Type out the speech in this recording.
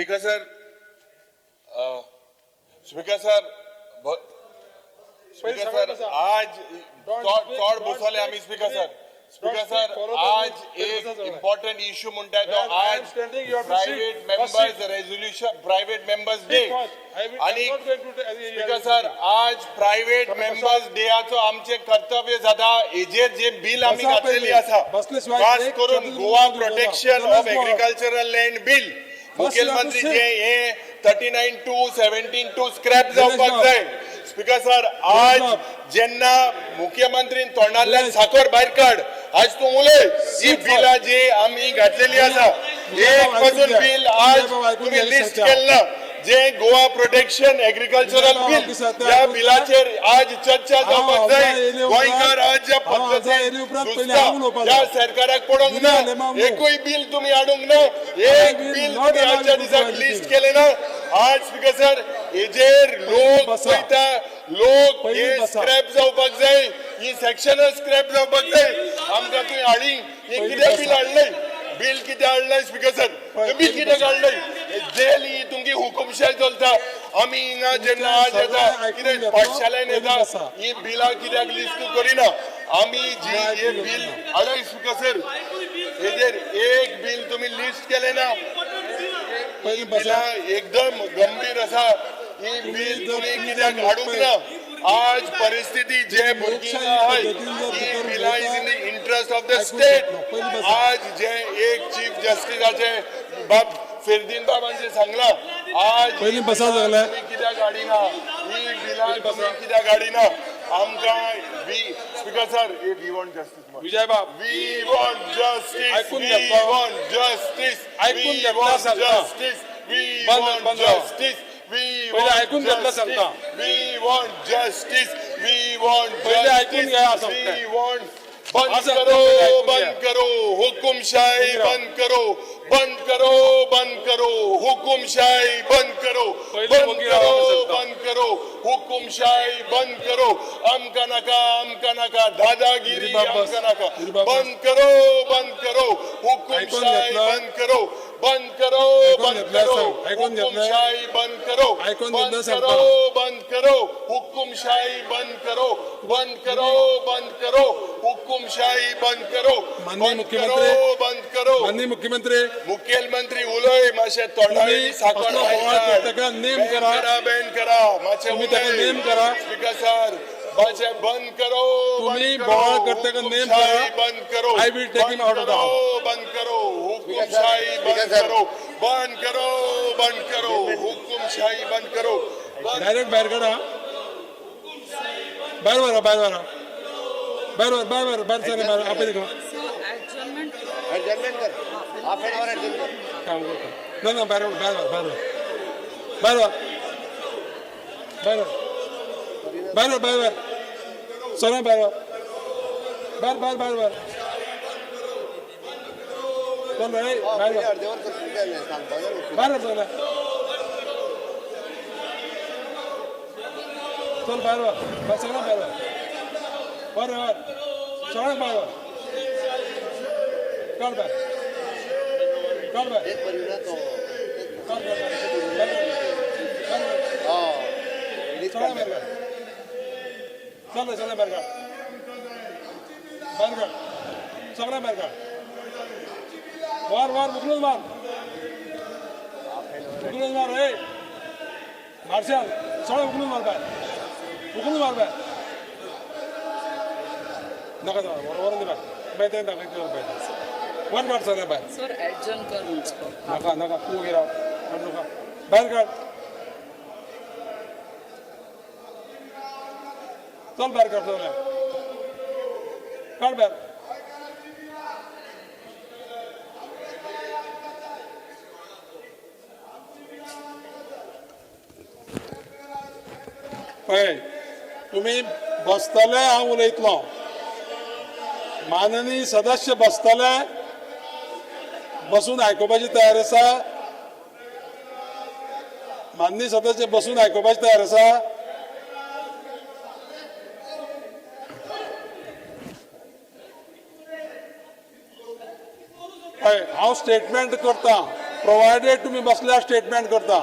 Speaker sir, speaker sir, speaker sir, आज चोड बसवले आम्ही स्पीकर सर. स्पीकर सर, आज एक इम्पॉर्टंट इश्यू म्हणताय तो आज private members resolution private members day आणि स्पीकर सर आज प्रायव्हेट मेंबर्स डेयाचो आमचे कर्तव्य जाता हेजेर जे बिल आम्ही घातलेली आसा खास करून Goa protection of agricultural land bill मुख्यमंत्री जे हे 39(2) स्क्रॅप जावपाक जाय. स्पीकर सर, आज जेन्ना मुख्यमंत्रीन तोंडांतल्यान साखर भायर काड आज तूं उलय ही बिलां जी आमी घातलेली आसा एक पासून बिल आज तुम्ही लिस्ट केल्ला जे गोवा प्रोटेक्शन एग्रीकल्चरल बिल या बिलाचेर आज चर्चा जावपाक जाय. गोंयकार आज ज्या पद्दतीन या सरकाराक पडोंक ना एकूय बिल तुम्ही हाडूंक ना एक बिल तुम्ही आजच्या दिसाक लिस्ट केले ना. आज स्पीकर सर हेजेर लोक पळयता लोक हे स्क्रॅप जावपाक जाय ही सेक्शन स्क्रॅप जावपाक जाय आमकां तुवें हाडी हे कितें बिल हाडलंय बिल कितें हाडलंय स्पीकर सर तुम्ही कितें काढलंय जेल ही तुमची हुकुमशाही चलता आमी हिंगा जेन्ना आज येता कितें पाठशाळेन येता ही बिलां कित्याक लिस्ट करिना आमी जी हे बिल हाडय स्पीकर सर हेजेर एक बिल तुम्ही लिस्ट केले ना ही बिलां एकदम गंभीर आसा ही बिल तुम्ही कित्याक हाडूंक ना. आज परिस्थिती जे भुरगीं आहाय ही बिलां is in the interest of the state. आज जे एक चीफ जस्टिसाचे बाब फेरदीन बाबांचे सांगला आज कित्याक हाडिना ही बिलां तुम्ही कित्याक हाडिना आमकां speaker sir we want justice Vijay bab we want justice we want justice we want justice we want justice We want justice. We want justice. We want justice. We want बंद करो बंद करो हुकुमशाही बंद करो बंद करो बंद करो हुकुमशाही बंद करो बंद करो बंद करो हुकुमशाही बंद करो अमका नका दादागिरी अमका नका बंद करो हुकुमशाही बंद करो बंद करो हुकुमशाही बंद करो बंद करो हुकुमशाही बंद करो बंद करो हुकुमशाही बंद करो बंद करो मुख्यमंत्री उलय मातशे तोंडावेली साखर नेम करा बॅन करा मातशे नेम करा स्पीकर सर मातशे बंद करो तुम्ही बोवाळ करता का नेम करा बंद करो I will take him out of the house बंद करो हुकुमशाही बंद करो बंद करो हुकुमशाही बंद करो डायरेक्ट बाहेर काढा बाहेर चला बाहेर आपण देखो एडजर्नमेंट कर हाफ एन आवर एडजर्नमेंट काम करतो ना बाहेर चला बाहेर चल रे बाहेर देवर कर काय नाही सांग चला चल बाहेर सगळं बाहेर सगळं बाहेर काढ बाहेर एक परिवार तो काढ हां लिस्ट चला कर बाहेर चला बाहेर सगळं बाहेर वार उकलून मार रे मार्शल सगळं उकलून मार बाहेर नका वरून दे बाहेर वन मार सगळं बाहेर सर ऍडजन कर नका तू गिराव नका बाहेर काढ चल बाहेर काढ बाहेर पळय तुम्ही बसतले हांव उलयतलो माननीय सदस्य बसतले बसून आयकुपाची तयार आसा माननीय सदस्य बसून आयकुपाची तयार आसा हांव स्टेटमेंट करता प्रोवायडेड तुम्ही बसल्यार स्टेटमेंट करता